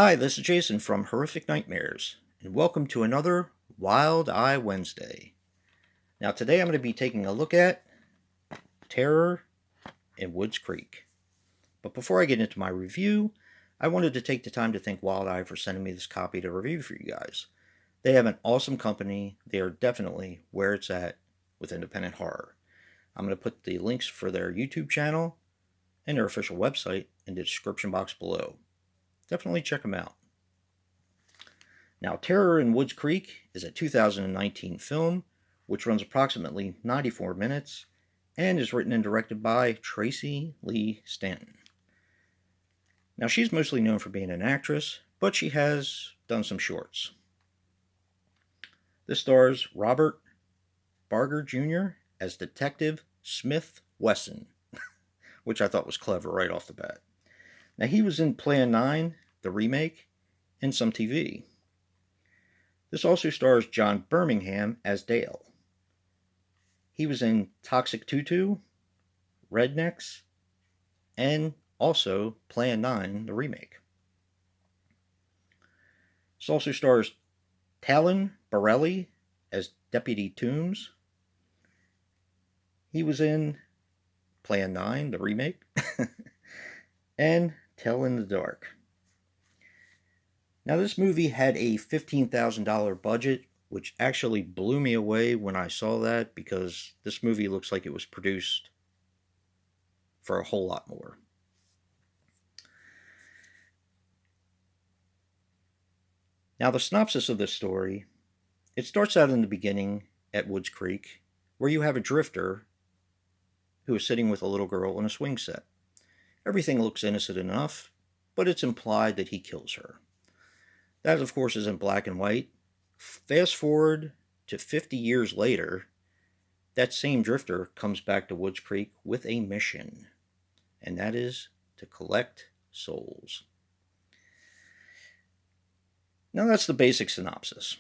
Hi, this is Jason from Horrific Nightmares, and welcome to another Wild Eye Wednesday. Now, today I'm going to be taking a look at Terror in Woods Creek. But before I get into my review, I wanted to take the time to thank Wild Eye for sending me this copy to review for you guys. They have an awesome company. They are definitely where it's at with independent horror. I'm going to put the links for their YouTube channel and their official website in the description box below. Definitely check them out. Now, Terror in Woods Creek is a 2019 film which runs approximately 94 minutes and is written and directed by Tracy Lee Stanton. Now, she's mostly known for being an actress, but she has done some shorts. This stars Robert Barger Jr. as Detective Smith Wesson, which I thought was clever right off the bat. Now, he was in Plan 9, the remake, and some TV. This also stars John Birmingham as Dale. He was in Toxic Tutu, Rednecks, and also Plan 9, the remake. This also stars Talon Borelli as Deputy Toombs. He was in Plan 9, the remake, and Tell in the Dark. Now, this movie had a $15,000 budget, which actually blew me away when I saw that because this movie looks like it was produced for a whole lot more. Now, the synopsis of this story, it starts out in the beginning at Woods Creek, where you have a drifter who is sitting with a little girl in a swing set. Everything looks innocent enough, but it's implied that he kills her. That, of course, is in black and white. Fast forward to 50 years later, that same drifter comes back to Woods Creek with a mission, and that is to collect souls. Now, that's the basic synopsis.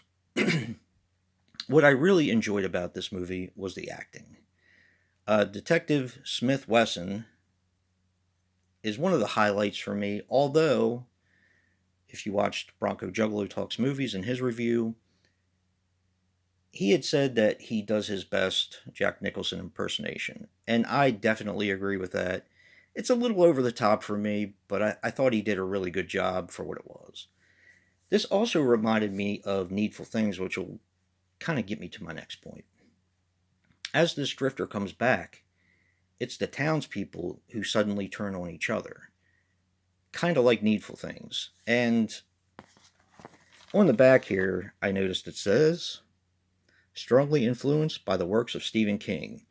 What I really enjoyed about this movie was the acting. Detective Smith Wesson is one of the highlights for me, although if you watched Bronco Juggalo Talks Movies in his review, he had said that he does his best Jack Nicholson impersonation, and I definitely agree with that. It's a little over the top for me, but I thought he did a really good job for what it was. This also reminded me of Needful Things, which will kind of get me to my next point. As this drifter comes back, it's the townspeople who suddenly turn on each other, kind of like Needful Things. And on the back here, I noticed it says, strongly influenced by the works of Stephen King.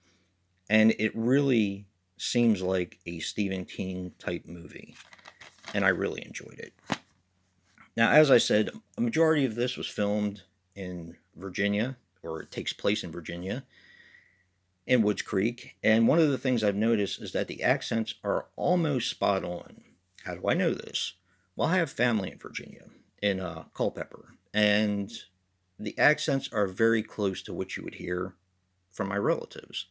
And it really seems like a Stephen King type movie. And I really enjoyed it. Now, as I said, a majority of this was filmed in Virginia, or it takes place in Virginia, in Woods Creek. And one of the things I've noticed is that the accents are almost spot on. How do I know this? Well, I have family in Virginia, in Culpeper, and the accents are very close to what you would hear from my relatives.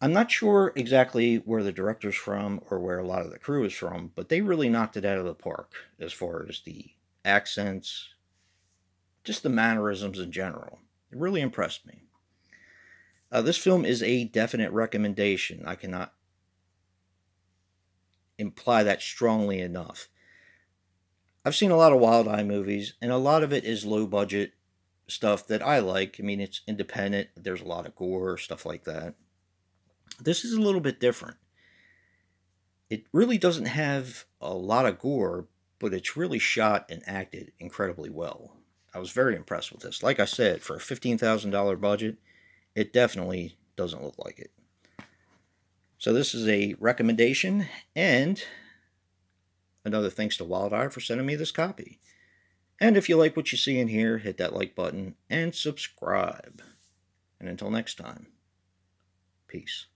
I'm not sure exactly where the director's from or where a lot of the crew is from, but they really knocked it out of the park as far as the accents, just the mannerisms in general. It really impressed me. This film is a definite recommendation. I cannot imply that strongly enough. I've seen a lot of Wild Eye movies, and a lot of it is low budget stuff that I like. I mean, it's independent, there's a lot of gore, stuff like that. This is a little bit different. It really doesn't have a lot of gore, but it's really shot and acted incredibly well. I was very impressed with this. Like I said, for a $15,000 budget, it definitely doesn't look like it. So this is a recommendation, and another thanks to Wild Eye for sending me this copy. And if you like what you see in here, hit that like button and subscribe. And until next time, peace.